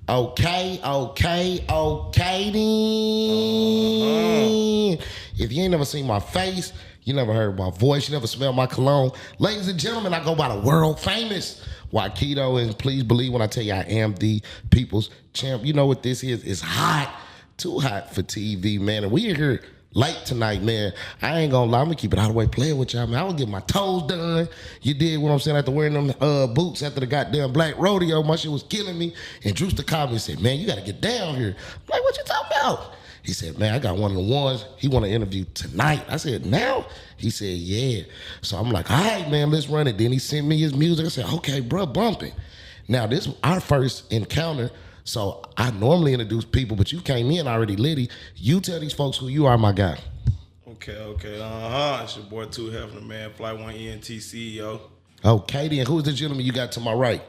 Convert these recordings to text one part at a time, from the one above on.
Okay, then. If you ain't never seen my face, you never heard my voice, you never smelled my cologne. Ladies and gentlemen, I go by the world famous Waikito, and please believe when I tell you I am the people's champ. You know what this is? It's hot, too hot for TV, man. And we are here late tonight, man. I ain't gonna lie, I'm gonna keep it all the way playing with y'all, man. I was getting my toes done. You did what I'm saying after wearing them boots after the goddamn black rodeo. My shit was killing me. And Drewster called me and said, man, you gotta get down here. I'm like, what you talking about? He said, man, I got one of the ones. He want to interview tonight. I said, now? He said, yeah. So I'm like, all right, man, let's run it. Then he sent me his music. I said, okay, bro, bumping. Now, this is our first encounter. So I normally introduce people, but you came in already litty. You tell these folks who you are, my guy. Okay. It's your boy 2 Hefner, man. Flight 1 ENT CEO. Okay, then who's the gentleman you got to my right?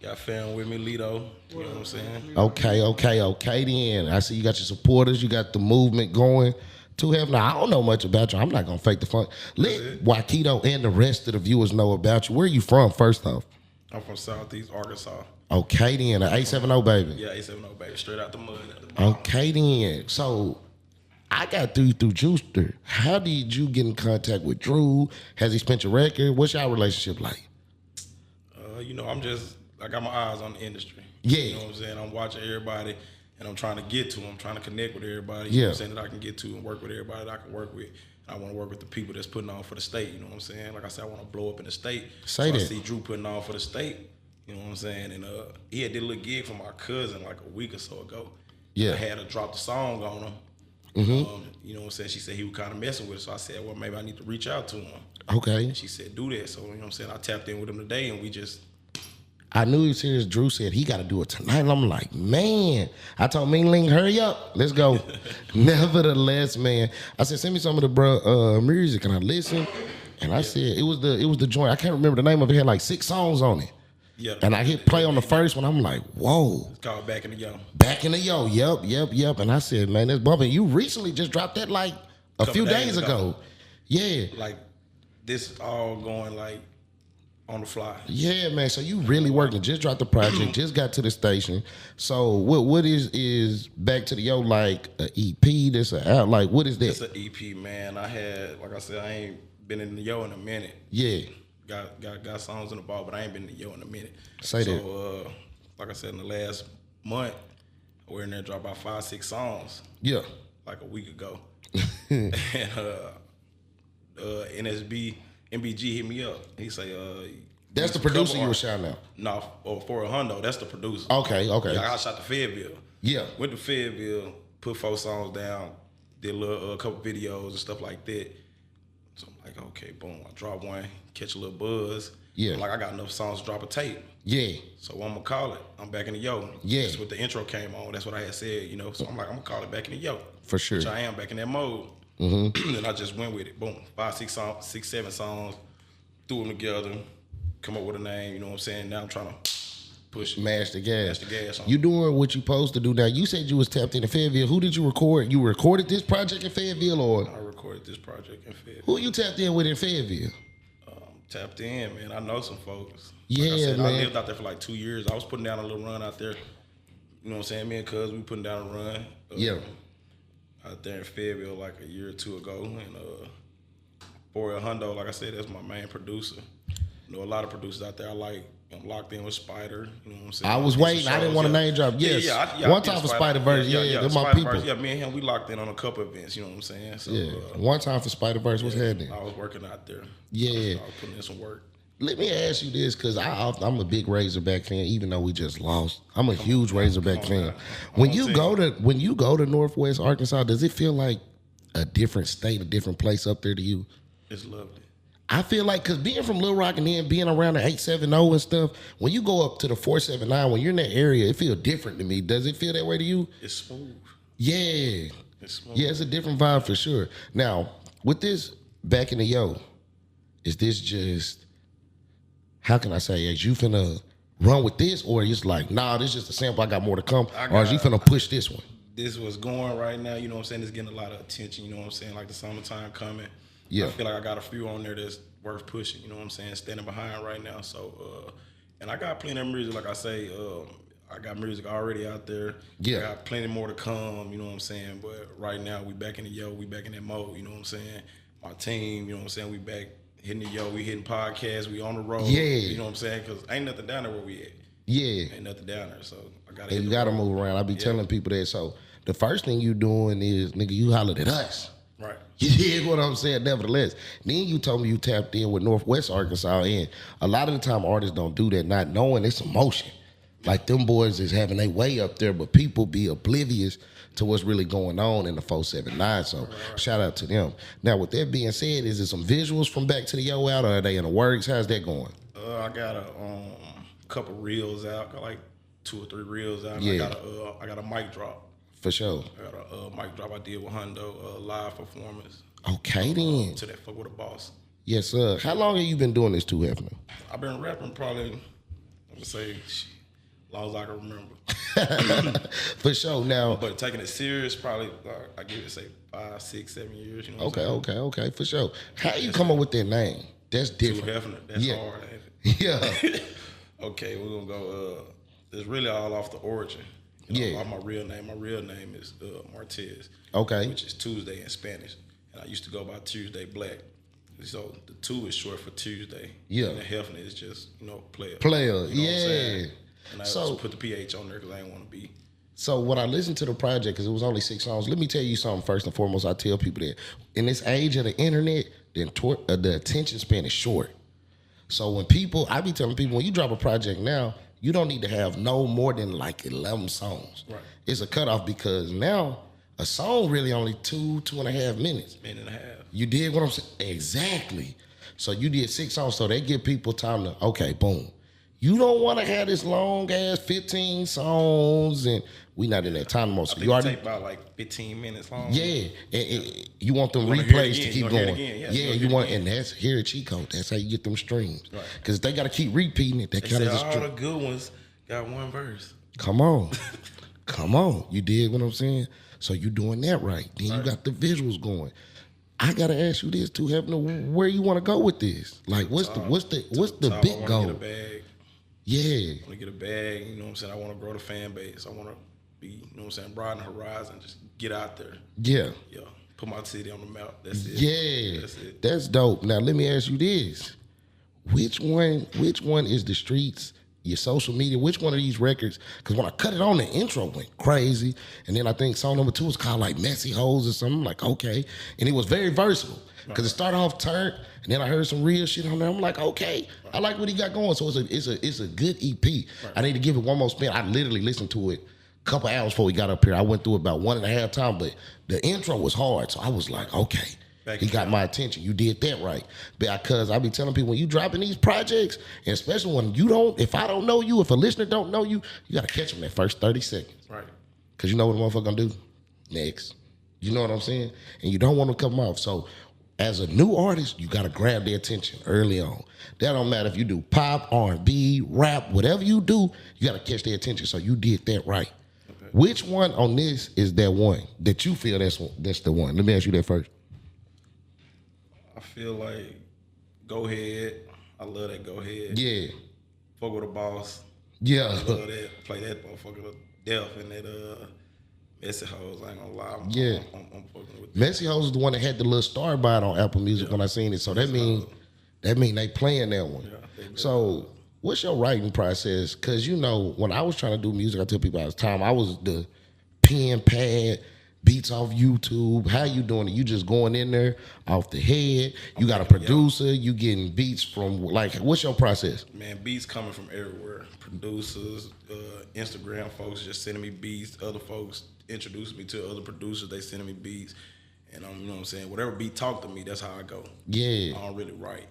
Got fam with me, Lito. You know what I'm saying? Okay, then. I see you got your supporters. You got the movement going. 2 Hefner, I don't know much about you. I'm not going to fake the fun. Let Waikito and the rest of the viewers know about you. Where are you from, first off? I'm from Southeast Arkansas. Okay, then. An 870, baby. Yeah, 870, baby. Straight out the mud. Okay, then. So I got through Juicer. How did you get in contact with Drew? Has he spent your record? What's your relationship like? I got my eyes on the industry. Yeah. You know what I'm saying? I'm watching everybody, and I'm trying to get to them. I'm trying to connect with everybody. Yeah. You know what I'm saying? That I can get to and work with everybody that I can work with. I want to work with the people that's putting on for the state. You know what I'm saying? Like I said, I want to blow up in the state. Say that. I see Drew putting on for the state. You know what I'm saying? And he had did a little gig for my cousin like a week or so ago. Yeah. I had her drop the song on him. Mm-hmm. You know what I'm saying? She said he was kind of messing with it. So I said, well, maybe I need to reach out to him. Okay. And she said, do that. So, you know what I'm saying? I tapped in with him today, and we just... I knew he was serious. Drew said he got to do it tonight. And I'm like, man. I told Ming Ling, hurry up. Let's go. Nevertheless, man, I said, send me some of the music. And I listened. And I said, it was the joint. I can't remember the name of it. It had like 6 songs on it. Yeah. And I hit play on the first one. I'm like, whoa. It's called Back in the Yo. Back in the Yo. Yep. And I said, man, that's bumping. You recently just dropped that like a few days ago. Yeah. Like, this is all going like on the fly. Yeah, man. So you really working. Just dropped the project. Just got to the station. So what is Back to the Yo like? An EP? This a out? Like what is that? It's an EP, man. Like I said, I ain't been in the Yo in a minute. Yeah. Got songs in the ball, but I ain't been in the Yo in a minute. Say that. So, like I said, in the last month, we're in there dropped about 5-6 songs. Yeah. Like a week ago. And MBG hit me up. He say, that's the producer you were shouting out. No, for a hundo, that's the producer. Okay. Yeah, I shot the Fayetteville. Yeah. Went to Fayetteville, put 4 songs down, did a couple videos and stuff like that. So I'm like, okay, boom, I drop one, catch a little buzz. Yeah. I'm like, I got enough songs to drop a tape. Yeah. So I'm gonna call it. I'm Back in the Yo. Yeah. That's what the intro came on. That's what I had said, you know. So I'm like, I'm gonna call it Back in the Yo. For sure. Which I am back in that mode. Mm-hmm. And I just went with it. Boom. 5, 6 songs, 6, 7 songs, threw them together, come up with a name, you know what I'm saying? Now I'm trying to push it. Mash the gas. On You doing what you supposed to do now. You said you was tapped into Fayetteville. Who did you record? You recorded this project in Fayetteville or? I recorded this project in Fayetteville. Who you tapped in with in Fayetteville? Tapped in, man. I know some folks. Yeah, like I said, man. I lived out there for like 2 years. I was putting down a little run out there. You know what I'm saying? Me and Cuz, we putting down a run. Yeah. Out there in Fayettille like a year or 2 ago. And for a hundo, like I said, that's my main producer. You know, a lot of producers out there I like. I'm locked in with Spider. You know what I'm saying? I was waiting. I didn't want to name drop. Yes. Yeah, one time for Spider-Verse. Yeah, they're my people. Yeah, me and him, we locked in on a couple events. You know what I'm saying? So, yeah. One time for Spider-Verse. What's happening? I was working out there. Yeah. I was putting in some work. Let me ask you this, because I'm a big Razorback fan, even though we just lost. I'm a huge Razorback fan. When you go to Northwest Arkansas, does it feel like a different state, a different place up there to you? It's lovely. I feel like, because being from Little Rock and then being around the 870 and stuff, when you go up to the 479, when you're in that area, it feels different to me. Does it feel that way to you? It's smooth. Yeah. It's smooth. Yeah, it's a different vibe for sure. Now, with this Back in the Yo, is this just, how can I say, is you finna run with this, or it's like, nah, this is just a sample, I got more to come, or is you finna push this one? This was going right now, you know what I'm saying? It's getting a lot of attention, you know what I'm saying? Like the summertime coming. Yeah. I feel like I got a few on there that's worth pushing, you know what I'm saying? Standing behind right now. So, and I got plenty of music, like I say, I got music already out there. Yeah. I got plenty more to come, you know what I'm saying? But right now, we back in the we back in that mode, you know what I'm saying? My team, you know what I'm saying? We back hitting the we hitting podcasts, we on the road. Yeah. You know what I'm saying? Because ain't nothing down there where we at. Yeah. Ain't nothing down there, so I got to And you got to move around. I be telling people that. So the first thing you doing is, nigga, you hollered at us. Right. You hear what I'm saying? Nevertheless, then you told me you tapped in with Northwest Arkansas, and a lot of the time artists don't do that, not knowing it's emotion. Like them boys is having their way up there, but people be oblivious to what's really going on in the 479. So shout out to them. Now, with that being said, is there some visuals from Back to the Yo out, or are they in the works? How's that going? I got a couple reels out, got like 2 or 3 reels out. Yeah. I got a mic drop. For sure. I got a mic drop I did with Hundo, live performance. Okay, then. To that Fuck With a Boss. Yes, sir. How long have you been doing this too, Hefner? I've been rapping probably, I'm gonna say, as long as I can remember. For sure. Now, but taking it serious, probably I give it say 5, 6, 7 years. You know what okay. For sure. How you come up with that name? That's different. Hefner. That's hard. Yeah. Okay, we're gonna go. It's really all off the origin. You know, my real name is Martez. Okay. Which is Tuesday in Spanish, and I used to go by Tuesday Black. So the 2 is short for Tuesday. Yeah. And the Hefner is just player. Player. You know Yeah. And I just put the PH on there because I didn't want to be. So when I listened to the project, because it was only 6 songs, let me tell you something first and foremost. I tell people that in this age of the internet, the attention span is short. So when I be telling people, when you drop a project now, you don't need to have no more than like 11 songs. Right. It's a cutoff because now a song really only 2.5 minutes. Minute and a half. You did what I'm saying? Exactly. So you did 6 songs, so they give people time to, okay, boom. You don't want to have this long ass 15 songs, and we not in that time most. I think it take about like 15 minutes long. Yeah, and you want them wanna replays to hear it keep again. going. Yeah, you want, and that's here at cheat code. That's how you get them streams. Right. Because they got to keep repeating it. They They kind said of all the good ones got one verse. come on, come on. You dig what I'm saying? So you doing that right. Then you got the visuals going. I gotta ask you this too, Hefner. Where you want to go with this? Like, what's the big goal? I want to get a bag. Yeah. I want to get a bag. You know what I'm saying? I want to grow the fan base. I want to be, you know what I'm saying, broaden the horizon. Just get out there. Yeah. Yeah. Put my city on the map. That's it. Yeah. That's it. That's dope. Now let me ask you this: Which one is the streets? Your social media, which one of these records? Because when I cut it on, the intro went crazy. And then I think song number 2 was called like Messy Hoes or something. I'm like, okay. And it was very versatile. Because it started off turnt, and then I heard some real shit on there. I'm like, okay, I like what he got going. So it's a good EP. Right. I need to give it one more spin. I literally listened to it a couple hours before we got up here. I went through it about 1.5 times, but the intro was hard. So I was like, okay. He got my attention. You did that right. Because I be telling people, when you dropping these projects, and especially when if I don't know you, if a listener don't know you, you got to catch them that first 30 seconds. Right. Because you know what the motherfucker gonna do? Next. You know what I'm saying? And you don't want to come off. So as a new artist, you got to grab their attention early on. That don't matter if you do pop, R&B, rap, whatever you do, you got to catch their attention. So you did that right. Okay. Which one on this is that one that you feel that's the one? Let me ask you that first. I feel like Go Ahead. I love that Go Ahead. Yeah. Fuck With a Boss. Yeah. I love that. Play that motherfucker to death and that Messy Hoes. I ain't gonna lie. I'm fucking with that. Messy Hoes is the one that had the little star by it on Apple Music when I seen it. So that mean they playing that one. Yeah, so what's your writing process? Because you know, when I was trying to do music, I tell people all the time, I was the pen pad, beats off YouTube. How you doing it? You just going in there off the head. You got a producer. You getting beats from like, what's your process? Man, beats coming from everywhere. Producers, Instagram folks just sending me beats. Other folks introducing me to other producers. They sending me beats. And you know what I'm saying? Whatever beat talk to me, that's how I go. Yeah. I don't really write.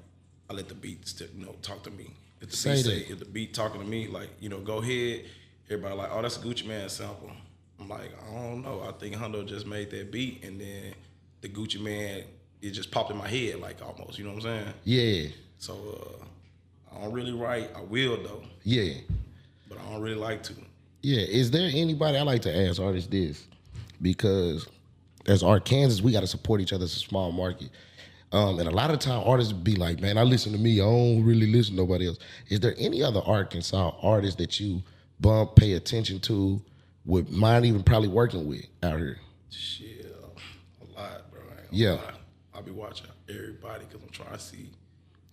I let the beats talk to me. If the beat talking to me, like, Go Ahead, everybody like, oh, that's a Gucci Man sample. I'm like, I don't know. I think Hundo just made that beat, and then the Gucci Man, it just popped in my head, like, almost. You know what I'm saying? Yeah. So I don't really write. I will though. Yeah. But I don't really like to. Yeah. Is there anybody? I like to ask artists this, because as Arkansas, we got to support each other as a small market. And a lot of time artists be like, man, I listen to me. I don't really listen to nobody else. Is there any other Arkansas artists that you bump, pay attention to, would mind even probably working with out here? Shit, a lot, bro. Yeah. I'll be watching everybody because I'm trying to see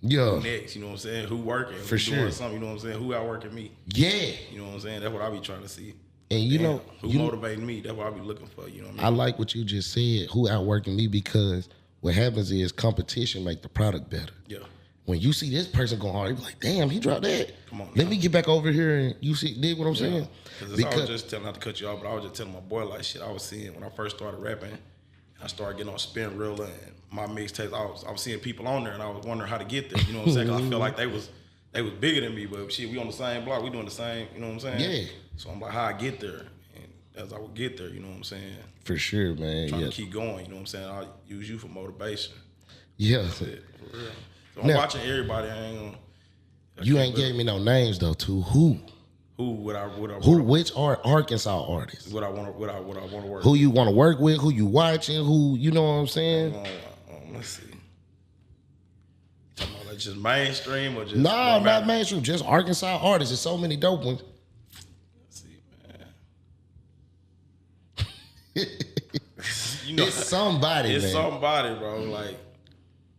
Yeah. who next. You know what I'm saying? Who working? For who sure. Doing something. You know what I'm saying? Who outworking me? Yeah. You know what I'm saying? That's what I be trying to see. And you know, who motivating me? That's what I be looking for. You know what I I mean? like what you just said. Who outworking me? Because what happens is competition make the product better. Yeah. When you see this person going hard, you be like, damn, he dropped that. Come on, Let now. me get back over here and you see, dig what I'm saying? Because I was just telling, not to cut you off, but I was just telling my boy, like, shit, I was seeing when I first started rapping, I started getting on spin reel and my mixtapes, I was seeing people on there and I was wondering how to get there. You know what I'm saying? 'Cause I felt like they was bigger than me, but shit, we on the same block, we doing the same, you know what I'm saying? Yeah. So I'm like, how I get there? And as I would get there, you know what I'm saying? For sure, man. Trying Yeah. to keep going, you know what I'm saying? I'll use you for motivation. Yeah. That's it, for real. So I'm Now- watching everybody, I ain't gonna. You ain't gave me no names though, too. Who? Which are Arkansas artists? What I want to work. Who you want to work with? Who you watching? Who, you know what I'm saying? Let's see. Talking about like just mainstream or just No, not mainstream. Just Arkansas artists. There's so many dope ones. Let's see, man. You know, It's somebody, it's man. somebody, bro. Like,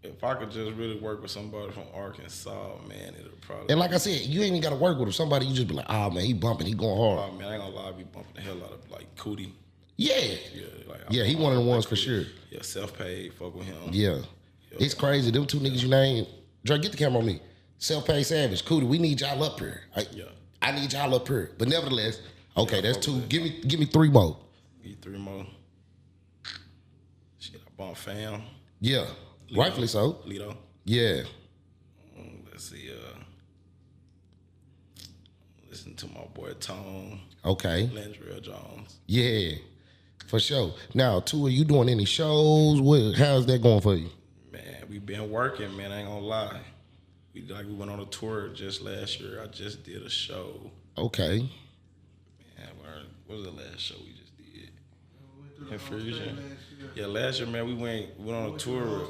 if I could just really work with somebody from Arkansas, man, it'll probably. And like I said, you ain't even got to work with him. Somebody you just be like, oh man, he bumping, he going hard. Oh man, I ain't gonna lie, I be bumping the hell out of like Cootie. Yeah. Yeah, he one of the ones for sure. Yeah, self-paid, fuck with him. Yeah. It's crazy. Them two niggas you named. Dre, get the camera on me. Self-paid Savage, Cootie, we need y'all up here. I need y'all up here. But nevertheless, okay, that's two. Give me three more. Give you three more. Shit, I bump Fam. Yeah. Lito. Rightfully so. Lito. Yeah. Let's see. Listen to my boy Tone. Okay. Landrell Jones. Yeah. For sure. Now, two, are you doing any shows? How's that going for you? Man, we been working, man. I ain't gonna lie. We went on a tour just last year. I just did a show. Okay. Man, what was the last show we just did? Infusion. Yeah, last year, man, we went on a tour.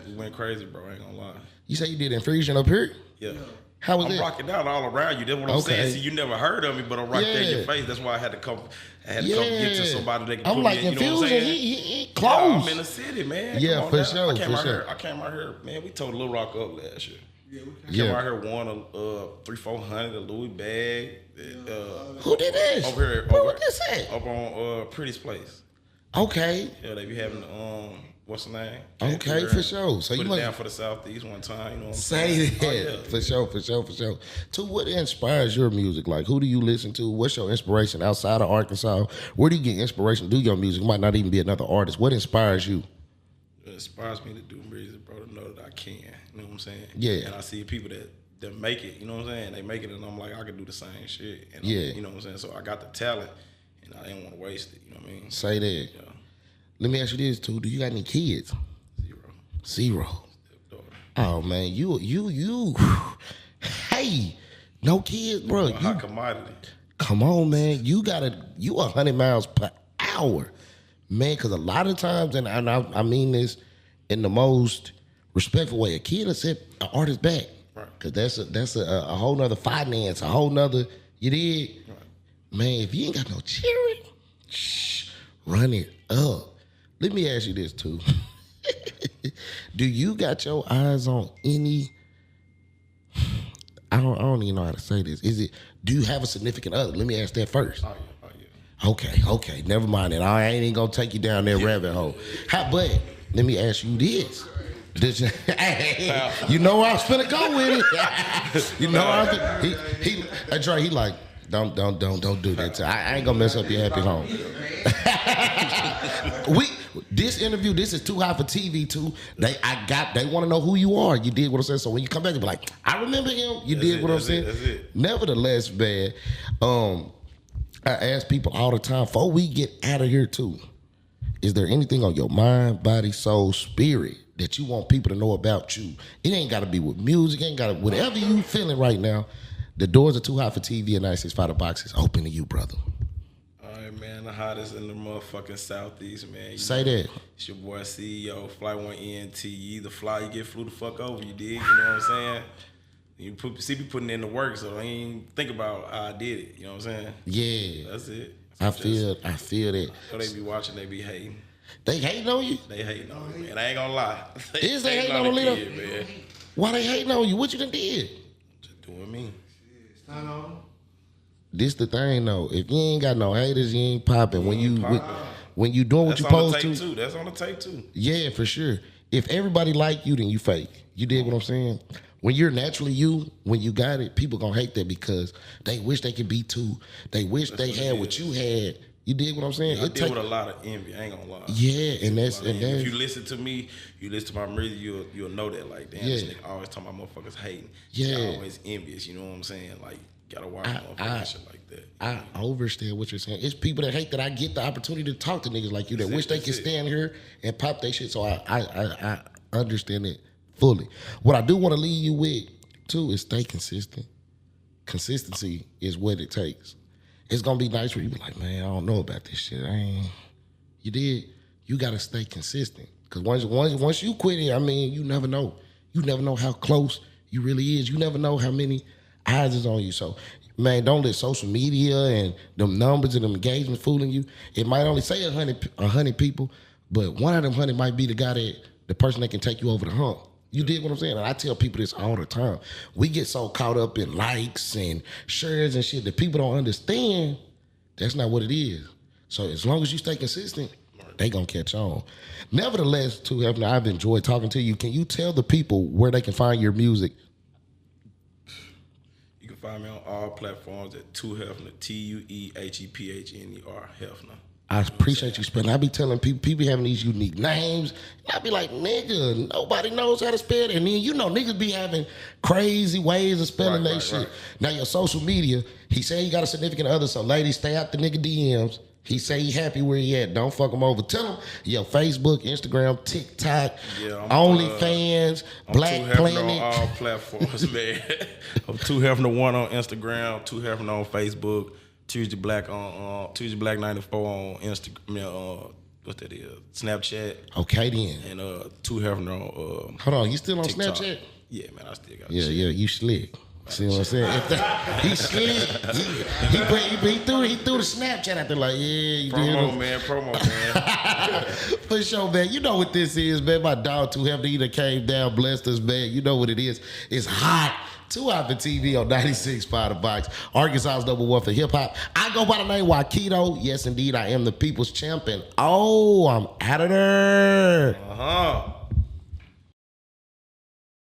We went crazy, bro. I ain't gonna lie. You say you did Infusion up here? Yeah. How was I'm it? rocking out all around you. That's what I'm saying. See, you never heard of me, but I'm right there in your face. That's why I had to come. Get to somebody that can put like me in. You know what I'm Infusion, saying? he close. Yeah, I'm in the city, man. Yeah, Come on for now. sure. I came out here, man. We told Lil Rock up last year. Came out here, won a 300-400, a Louis bag. Who did this? Over here. Where was this at? Up on Pretty's Place. Okay. Yeah, they be having what's the name? Okay, for sure. So put you it down for the Southeast one time. You know what I'm say saying? that. For sure. To what inspires your music? Like, who do you listen to? What's your inspiration outside of Arkansas? Where do you get inspiration to do your music? It might not even be another artist. What inspires you? It inspires me to do music, bro, to know that I can. You know what I'm saying? Yeah. And I see people that make it, you know what I'm saying? They make it, and I'm like, I could do the same shit. And Yeah. you know what I'm saying? So I got the talent, and I didn't want to waste it. You know what I mean? Say that. Yeah. Let me ask you this, too. Do you got any kids? Zero. Stepdaughter. Oh, man. You. Hey, no kids, bro. Hot commodity. Come on, man. You 100 miles per hour. Man, because a lot of times, and I mean this in the most respectful way, a kid will set an artist back. Right. Because that's a whole nother finance, a whole nother, you did? Right. Man, if you ain't got no children, run it up. Let me ask you this, too. Do you got your eyes on any, I don't even know how to say this. Do you have a significant other? Let me ask that first. Oh, yeah. Okay. Never mind that. I ain't even gonna take you down that rabbit hole. But let me ask you this. You know I was finna go with it. You know he like, don't do that. I ain't gonna mess up your happy home. This interview, this is too hot for TV too. They want to know who you are. You did what I'm saying. So when you come back, you be like, I remember him. You did what I'm saying. That's it. Nevertheless, man, I ask people all the time, before we get out of here too, is there anything on your mind, body, soul, spirit that you want people to know about you? It ain't got to be with music. It ain't got to, whatever you feeling right now. The doors are too hot for TV, and 965 The Box is open to you, brother. All right, man. The hottest in the motherfucking Southeast, man. Say that. It's your boy CEO, Fly 1 ENT. You either fly, you get flew the fuck over, you dig? You know what I'm saying? See me putting in the work, so I ain't think about how I did it. You know what I'm saying? Yeah. That's it. I feel that. So they be watching, they be hating. They hating on you? They hating on me, man. I ain't gonna lie. Is they hating on Lito? Man. Why they hating on you? What you done did? Just doing me. It's not on. This the thing though. If you ain't got no haters, you ain't popping. When you doing what you supposed to. That's on the tape too. Yeah, for sure. If everybody like you, then you fake. You dig what I'm saying? When you're naturally you, when you got it, people gonna hate that because they wish they could be too. They wish they had what you had. You dig what I'm saying? I deal with a lot of envy. I ain't gonna lie. Yeah, and that's if you listen to me, you listen to my music, you'll know that. Like, damn, this nigga always talking about motherfuckers hating. Yeah, always envious. You know what I'm saying? Like, gotta watch motherfuckers shit like that. I understand what you're saying. It's people that hate that I get the opportunity to talk to niggas like you that wish they could stand here and pop their shit. So I understand it fully. What I do want to leave you with too is stay consistent. Consistency is what it takes. It's gonna be nice when you be like, man, I don't know about this shit. You did. You gotta stay consistent. Cause once you quit it, I mean, you never know. You never know how close you really is. You never know how many eyes is on you. So, man, don't let social media and them numbers and them engagements fooling you. It might only say 100 people, but one of them 100 might be the person that can take you over the hump. You dig what I'm saying? And I tell people this all the time. We get so caught up in likes and shares and shit that people don't understand that's not what it is. So as long as you stay consistent, they gonna catch on. Nevertheless, too, Hefner, I've enjoyed talking to you. Can you tell the people where they can find your music? You can find me on all platforms at 2Hefner, TUEHEPHNER, Hefner. I appreciate you spelling. I be telling people having these unique names. I be like, nigga, nobody knows how to spell it. And then, niggas be having crazy ways of spelling their shit. Right. Now, your social media, he say he got a significant other, so ladies, stay out the nigga DMs. He say he happy where he at. Don't fuck him over. Tell him your Facebook, Instagram, TikTok, OnlyFans, Black Planet. On all platforms, man. I'm 2Hefner 1 on Instagram, 2Hefner on Facebook. Tuesday Black 94 on Instagram. What that is? Snapchat. Okay then. And 2Hefner on. Hold on, you still on TikTok. Snapchat? Yeah, man, I still got. Yeah, you slick. See what I'm saying? He slick. He threw the Snapchat out there like, yeah, you promo, man. For sure, man. You know what this is, man. My dog 2Hefner either came down, blessed us, man. You know what it is. It's hot. 2 Hop TV on 96.5 The Box. Arkansas's #1 for hip hop. I go by the name Waikito. Yes, indeed, I am the people's champion. Oh, I'm out of there.